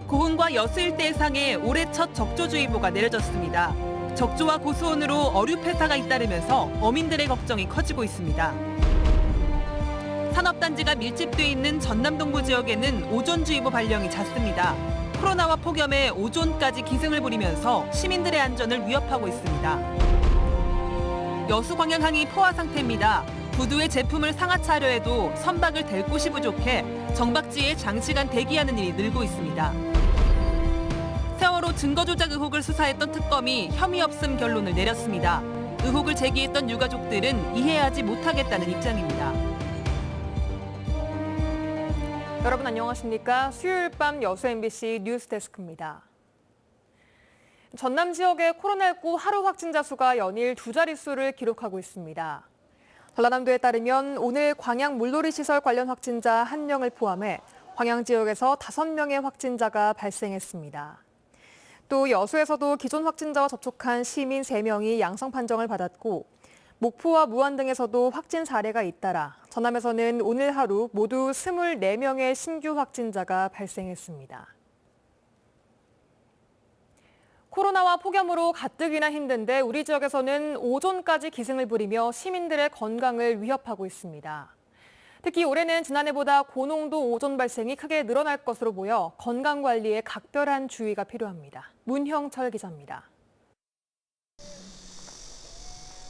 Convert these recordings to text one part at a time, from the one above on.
고흥과 여수 일대 해상에 올해 첫 적조주의보가 내려졌습니다. 적조와 고수온으로 어류 폐사가 잇따르면서 어민들의 걱정이 커지고 있습니다. 산업단지가 밀집돼 있는 전남 동부 지역에는 오존주의보 발령이 잦습니다. 코로나와 폭염에 오존까지 기승을 부리면서 시민들의 안전을 위협하고 있습니다. 여수 광양항이 포화 상태입니다. 부두의 제품을 상하차하려 해도 선박을 댈 곳이 부족해 정박지에 장시간 대기하는 일이 늘고 있습니다. 세월호 증거 조작 의혹을 수사했던 특검이 혐의 없음 결론을 내렸습니다. 의혹을 제기했던 유가족들은 이해하지 못하겠다는 입장입니다. 여러분 안녕하십니까? 수요일 밤 여수 MBC 뉴스데스크입니다. 전남 지역의 코로나19 하루 확진자 수가 연일 두 자릿수를 기록하고 있습니다. 전라남도에 따르면 오늘 광양 물놀이 시설 관련 확진자 1명을 포함해 광양 지역에서 5명의 확진자가 발생했습니다. 또 여수에서도 기존 확진자와 접촉한 시민 3명이 양성 판정을 받았고 목포와 무안 등에서도 확진 사례가 잇따라 전남에서는 오늘 하루 모두 24명의 신규 확진자가 발생했습니다. 코로나와 폭염으로 가뜩이나 힘든데 우리 지역에서는 오존까지 기승을 부리며 시민들의 건강을 위협하고 있습니다. 특히 올해는 지난해보다 고농도 오존 발생이 크게 늘어날 것으로 보여 건강관리에 각별한 주의가 필요합니다. 문형철 기자입니다.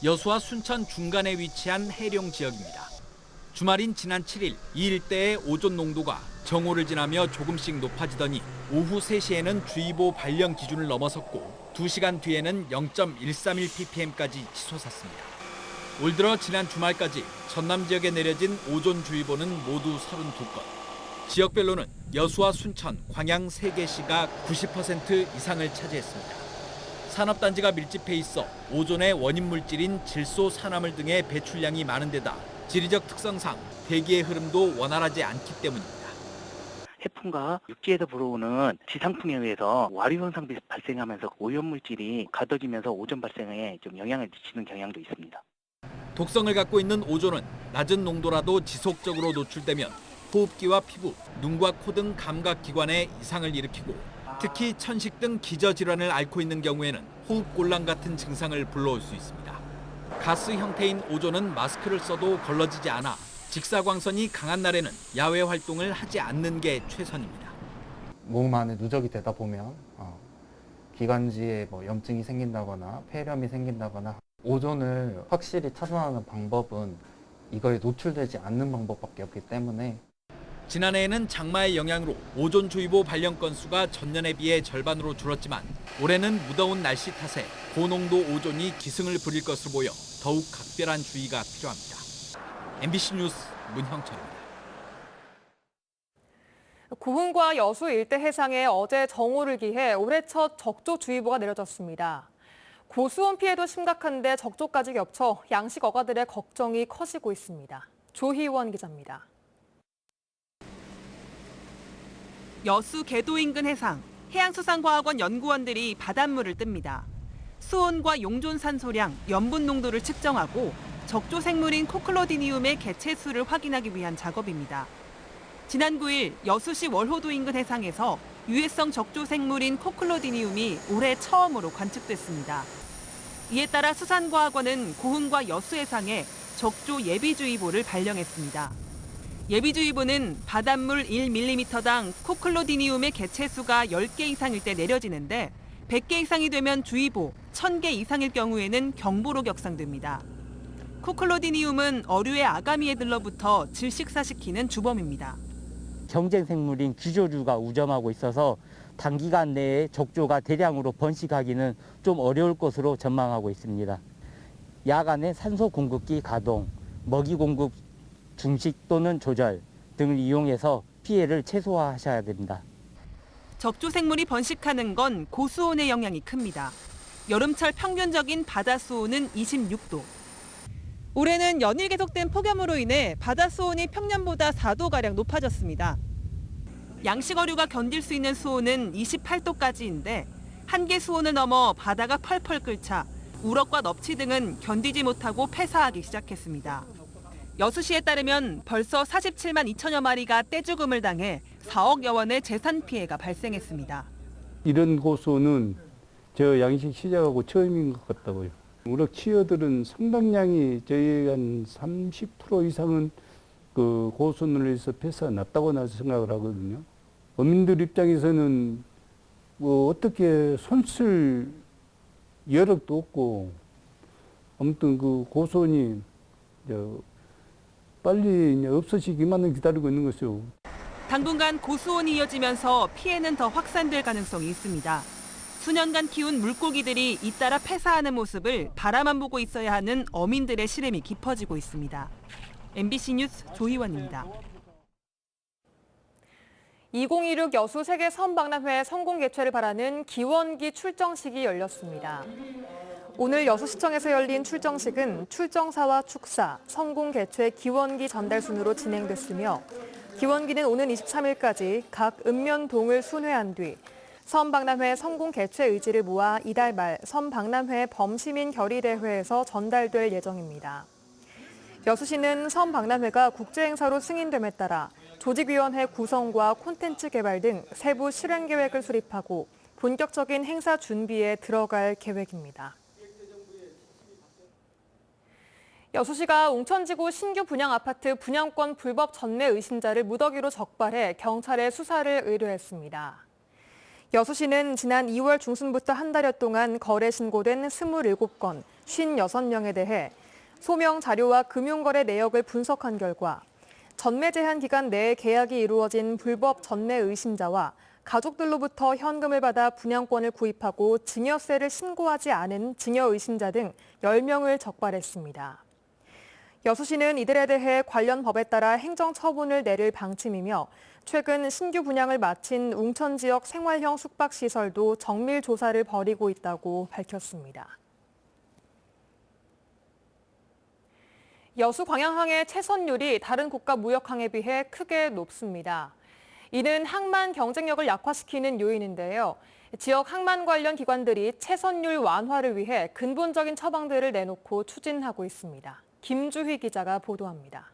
여수와 순천 중간에 위치한 해룡 지역입니다. 주말인 지난 7일 이 일대의 오존 농도가 정오를 지나며 조금씩 높아지더니 오후 3시에는 주의보 발령 기준을 넘어섰고 2시간 뒤에는 0.131ppm까지 치솟았습니다. 올 들어 지난 주말까지 전남 지역에 내려진 오존주의보는 모두 32건. 지역별로는 여수와 순천, 광양 3개시가 90% 이상을 차지했습니다. 산업단지가 밀집해 있어 오존의 원인 물질인 질소, 산화물 등의 배출량이 많은 데다 지리적 특성상 대기의 흐름도 원활하지 않기 때문입니다. 해풍과 육지에서 불어오는 지상풍에 의해서 와류 현상이 발생하면서 오염물질이 가둬지면서 오존 발생에 좀 영향을 미치는 경향도 있습니다. 독성을 갖고 있는 오존은 낮은 농도라도 지속적으로 노출되면 호흡기와 피부, 눈과 코 등 감각기관에 이상을 일으키고 특히 천식 등 기저질환을 앓고 있는 경우에는 호흡곤란 같은 증상을 불러올 수 있습니다. 가스 형태인 오존은 마스크를 써도 걸러지지 않아 직사광선이 강한 날에는 야외 활동을 하지 않는 게 최선입니다. 몸 안에 누적이 되다 보면 기관지에 염증이 생긴다거나 폐렴이 생긴다거나 오존을 확실히 차단하는 방법은 이거에 노출되지 않는 방법밖에 없기 때문에 지난해에는 장마의 영향으로 오존주의보 발령 건수가 전년에 비해 절반으로 줄었지만 올해는 무더운 날씨 탓에 고농도 오존이 기승을 부릴 것으로 보여 더욱 각별한 주의가 필요합니다. MBC 뉴스 문형철입니다. 고흥과 여수 일대 해상에 어제 정오를 기해 올해 첫 적조주의보가 내려졌습니다. 고수온 피해도 심각한데 적조까지 겹쳐 양식 어가들의 걱정이 커지고 있습니다. 조희원 기자입니다. 여수 계도 인근 해상, 해양수산과학원 연구원들이 바닷물을 뜹니다. 수온과 용존 산소량, 염분 농도를 측정하고 적조 생물인 코클로디니움의 개체수를 확인하기 위한 작업입니다. 지난 9일 여수시 월호도 인근 해상에서 유해성 적조 생물인 코클로디니움이 올해 처음으로 관측됐습니다. 이에 따라 수산과학원은 고흥과 여수 해상에 적조 예비주의보를 발령했습니다. 예비주의보는 바닷물 1mm당 코클로디니움의 개체수가 10개 이상일 때 내려지는데 100개 이상이 되면 주의보, 1000개 이상일 경우에는 경보로 격상됩니다. 코클로디니움은 어류의 아가미에 들러붙어 질식사시키는 주범입니다. 경쟁생물인 귀조류가 우점하고 있어서 단기간 내에 적조가 대량으로 번식하기는 좀 어려울 것으로 전망하고 있습니다. 야간에 산소 공급기 가동, 먹이 공급 중식 또는 조절 등을 이용해서 피해를 최소화하셔야 됩니다. 적조 생물이 번식하는 건 고수온의 영향이 큽니다. 여름철 평균적인 바다수온은 26도. 올해는 연일 계속된 폭염으로 인해 바다수온이 평년보다 4도가량 높아졌습니다. 양식어류가 견딜 수 있는 수온은 28도까지인데 한계 수온을 넘어 바다가 펄펄 끓자 우럭과 넙치 등은 견디지 못하고 폐사하기 시작했습니다. 여수시에 따르면 벌써 47만 2천여 마리가 떼죽음을 당해 4억여 원의 재산 피해가 발생했습니다. 이런 고소는 저 양식 시작하고 처음인 것 같다고요. 우럭 치어들은 상당량이 저희 한 30% 이상은 그 고소를 해서 폐사가 났다고 나서 생각을 하거든요. 어민들 입장에서는 뭐 어떻게 손쓸 여력도 없고 아무튼 그 고소니 빨리 없어지기만을 기다리고 있는 것이죠. 당분간 고수온이 이어지면서 피해는 더 확산될 가능성이 있습니다. 수년간 키운 물고기들이 잇따라 폐사하는 모습을 바라만 보고 있어야 하는 어민들의 시름이 깊어지고 있습니다. MBC 뉴스 조희원입니다. 2026 여수 세계 선박람회 성공 개최를 바라는 기원기 출정식이 열렸습니다. 오늘 여수시청에서 열린 출정식은 출정사와 축사, 성공 개최 기원기 전달 순으로 진행됐으며 기원기는 오는 23일까지 각 읍면동을 순회한 뒤 선박람회 성공 개최 의지를 모아 이달 말 선박람회 범시민 결의대회에서 전달될 예정입니다. 여수시는 선박람회가 국제행사로 승인됨에 따라 조직위원회 구성과 콘텐츠 개발 등 세부 실행 계획을 수립하고 본격적인 행사 준비에 들어갈 계획입니다. 여수시가 웅천지구 신규 분양 아파트 분양권 불법 전매 의심자를 무더기로 적발해 경찰에 수사를 의뢰했습니다. 여수시는 지난 2월 중순부터 한 달여 동안 거래 신고된 27건, 56명에 대해 소명 자료와 금융거래 내역을 분석한 결과 전매 제한 기간 내에 계약이 이루어진 불법 전매 의심자와 가족들로부터 현금을 받아 분양권을 구입하고 증여세를 신고하지 않은 증여 의심자 등 10명을 적발했습니다. 여수시는 이들에 대해 관련 법에 따라 행정처분을 내릴 방침이며 최근 신규 분양을 마친 웅천 지역 생활형 숙박시설도 정밀 조사를 벌이고 있다고 밝혔습니다. 여수 광양항의 채선율이 다른 국가 무역항에 비해 크게 높습니다. 이는 항만 경쟁력을 약화시키는 요인인데요. 지역 항만 관련 기관들이 채선율 완화를 위해 근본적인 처방들을 내놓고 추진하고 있습니다. 김주희 기자가 보도합니다.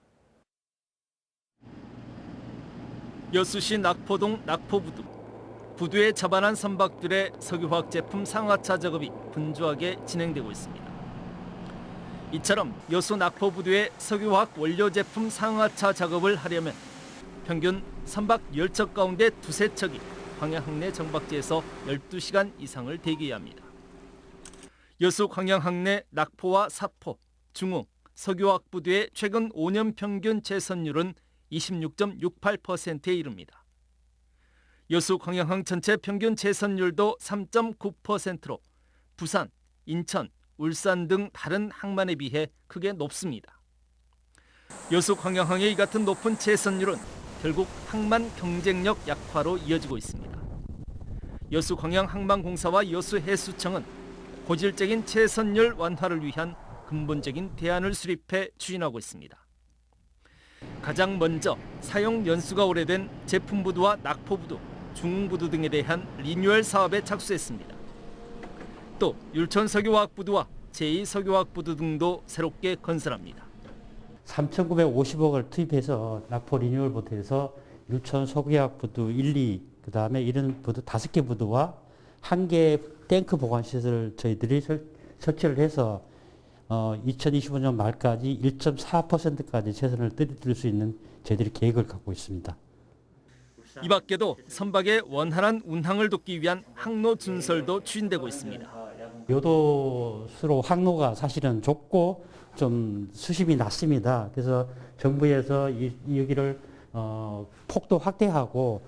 여수시 낙포동 낙포부두. 부두에 자반한 선박들의 석유화학 제품 상하차 작업이 분주하게 진행되고 있습니다. 이처럼 여수 낙포부두의 석유화학 원료 제품 상하차 작업을 하려면 평균 선박 10척 가운데 두세 척이 광양항내 정박지에서 12시간 이상을 대기해야 합니다. 여수 광양항내 낙포와 사포, 중흥, 석유화학 부두의 최근 5년 평균 채선율은 26.68%에 이릅니다. 여수 광양항 전체 평균 채선율도 3.9%로 부산, 인천, 울산 등 다른 항만에 비해 크게 높습니다. 여수 광양항의 이 같은 높은 채선율은 결국 항만 경쟁력 약화로 이어지고 있습니다. 여수 광양항만공사와 여수해수청은 고질적인 채선율 완화를 위한 근본적인 대안을 수립해 추진하고 있습니다. 가장 먼저 사용 연수가 오래된 제품부두와 낙포부두, 중흥부두 등에 대한 리뉴얼 사업에 착수했습니다. 또 율천석유화학부두와 제2석유화학부두 등도 새롭게 건설합니다. 3,950억을 투입해서 낙포 리뉴얼 부두에서 율천석유화학부두 1, 2, 그다음에 이런 부두 5개 부두와 1개 탱크 보관시설을 저희들이 설치를 해서 2025년 말까지 1.4%까지 최선을 들일 수 있는 저희들이 계획을 갖고 있습니다. 이 밖에도 선박의 원활한 운항을 돕기 위한 항로 준설도 추진되고 있습니다. 요도수로 항로가 사실은 좁고 좀 수심이 낮습니다. 그래서 정부에서 여기를 폭도 확대하고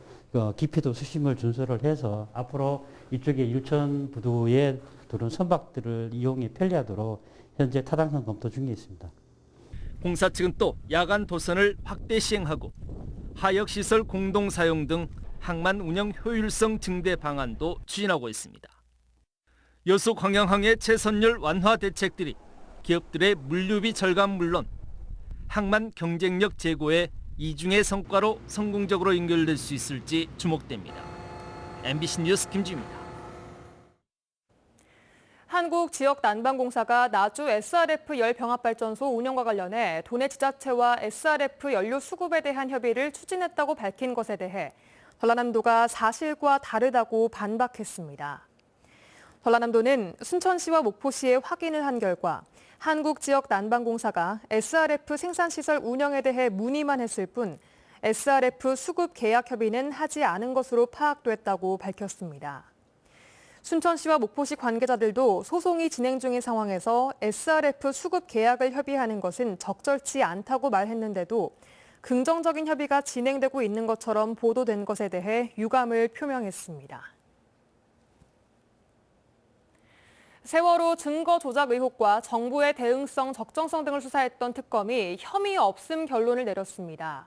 깊이도 수심을 준설을 해서 앞으로 이쪽에 율천 부두에 들어온 선박들을 이용에 편리하도록 현재 타당성 검토 중에 있습니다. 공사 측은 또 야간 도선을 확대 시행하고 하역시설 공동사용 등 항만 운영 효율성 증대 방안도 추진하고 있습니다. 여수 광양항의 채선율 완화 대책들이 기업들의 물류비 절감 물론 항만 경쟁력 제고에 이중의 성과로 성공적으로 연결될 수 있을지 주목됩니다. MBC 뉴스 김지우입니다. 한국지역난방공사가 나주 SRF 열병합발전소 운영과 관련해 도내 지자체와 SRF 연료 수급에 대한 협의를 추진했다고 밝힌 것에 대해 전라남도가 사실과 다르다고 반박했습니다. 전라남도는 순천시와 목포시에 확인을 한 결과 한국지역난방공사가 SRF 생산시설 운영에 대해 문의만 했을 뿐 SRF 수급 계약 협의는 하지 않은 것으로 파악됐다고 밝혔습니다. 순천시와 목포시 관계자들도 소송이 진행 중인 상황에서 SRF 수급 계약을 협의하는 것은 적절치 않다고 말했는데도 긍정적인 협의가 진행되고 있는 것처럼 보도된 것에 대해 유감을 표명했습니다. 세월호 증거 조작 의혹과 정부의 대응성, 적정성 등을 수사했던 특검이 혐의 없음 결론을 내렸습니다.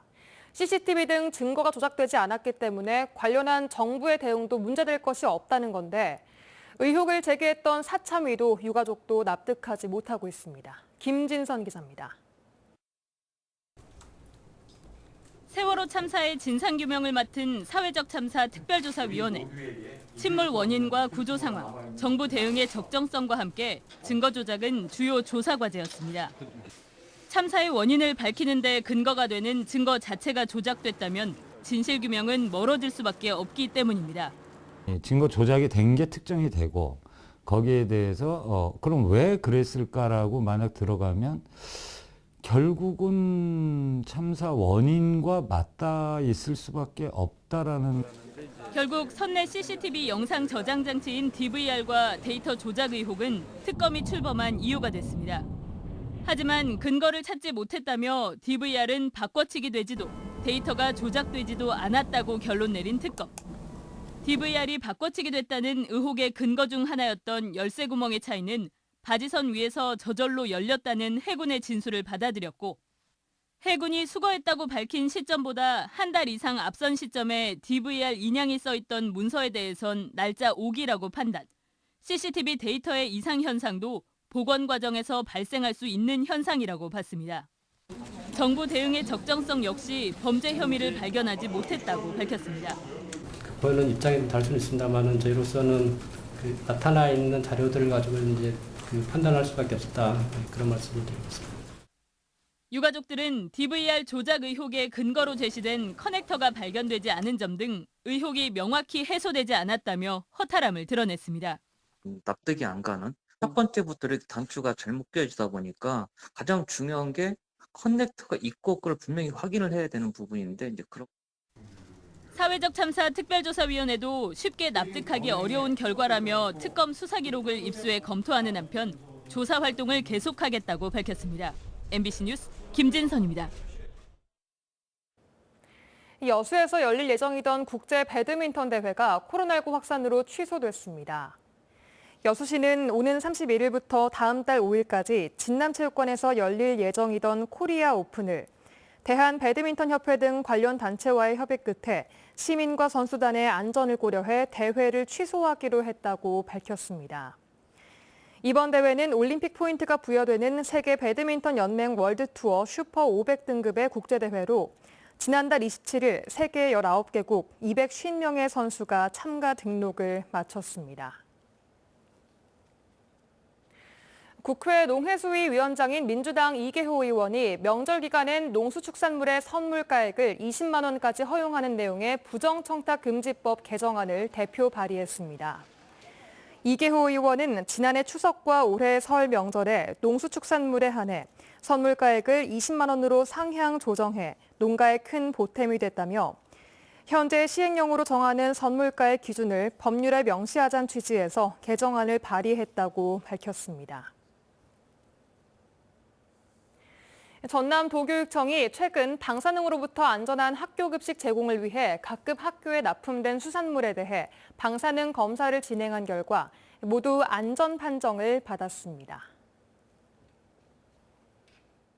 CCTV 등 증거가 조작되지 않았기 때문에 관련한 정부의 대응도 문제될 것이 없다는 건데 의혹을 제기했던 사참위도 유가족도 납득하지 못하고 있습니다. 김진선 기자입니다. 세월호 참사의 진상규명을 맡은 사회적 참사 특별조사위원회. 침몰 원인과 구조 상황, 정부 대응의 적정성과 함께 증거 조작은 주요 조사 과제였습니다. 참사의 원인을 밝히는 데 근거가 되는 증거 자체가 조작됐다면 진실규명은 멀어질 수밖에 없기 때문입니다. 증거 조작이 된 게 특정이 되고 거기에 대해서 그럼 왜 그랬을까라고 만약 들어가면 결국은 참사 원인과 맞닿아 있을 수밖에 없다라는. 결국 선내 CCTV 영상 저장 장치인 DVR과 데이터 조작 의혹은 특검이 출범한 이유가 됐습니다. 하지만 근거를 찾지 못했다며 DVR은 바꿔치기 되지도 데이터가 조작되지도 않았다고 결론 내린 특검. DVR이 바꿔치기 됐다는 의혹의 근거 중 하나였던 열쇠 구멍의 차이는 바지선 위에서 저절로 열렸다는 해군의 진술을 받아들였고 해군이 수거했다고 밝힌 시점보다 한 달 이상 앞선 시점에 DVR 인양이 써있던 문서에 대해선 날짜 오기라고 판단. CCTV 데이터의 이상 현상도 복원 과정에서 발생할 수 있는 현상이라고 봤습니다. 정부 대응의 적정성 역시 범죄 혐의를 발견하지 못했다고 밝혔습니다. 보이는 입장이 다를 수는 있습니다만 저희로서는 나타나 있는 자료들을 가지고 이제 판단할 수밖에 없었다, 그런 말씀을 드리고 있습니다. 유가족들은 DVR 조작 의혹의 근거로 제시된 커넥터가 발견되지 않은 점 등 의혹이 명확히 해소되지 않았다며 허탈함을 드러냈습니다. 납득이 안 가는 첫 번째부터 이렇게 단추가 잘못 끼워지다 보니까 가장 중요한 게 커넥터가 있고 그걸 분명히 확인을 해야 되는 부분인데 이제 사회적 참사 특별조사위원회도 쉽게 납득하기 어려운 결과라며 특검 수사 기록을 입수해 검토하는 한편 조사 활동을 계속하겠다고 밝혔습니다. MBC 뉴스 김진선입니다. 여수에서 열릴 예정이던 국제 배드민턴 대회가 코로나19 확산으로 취소됐습니다. 여수시는 오는 31일부터 다음 달 5일까지 진남체육관에서 열릴 예정이던 코리아 오픈을 대한배드민턴협회 등 관련 단체와의 협의 끝에 시민과 선수단의 안전을 고려해 대회를 취소하기로 했다고 밝혔습니다. 이번 대회는 올림픽 포인트가 부여되는 세계 배드민턴 연맹 월드투어 슈퍼 500 등급의 국제대회로 지난달 27일 세계 19개국 250명의 선수가 참가 등록을 마쳤습니다. 국회 농해수위 위원장인 민주당 이계호 의원이 명절 기간엔 농수축산물의 선물가액을 20만 원까지 허용하는 내용의 부정청탁금지법 개정안을 대표 발의했습니다. 이계호 의원은 지난해 추석과 올해 설 명절에 농수축산물에 한해 선물가액을 20만 원으로 상향 조정해 농가에 큰 보탬이 됐다며 현재 시행령으로 정하는 선물가액 기준을 법률에 명시하자는 취지에서 개정안을 발의했다고 밝혔습니다. 전남도교육청이 최근 방사능으로부터 안전한 학교급식 제공을 위해 각급 학교에 납품된 수산물에 대해 방사능 검사를 진행한 결과 모두 안전 판정을 받았습니다.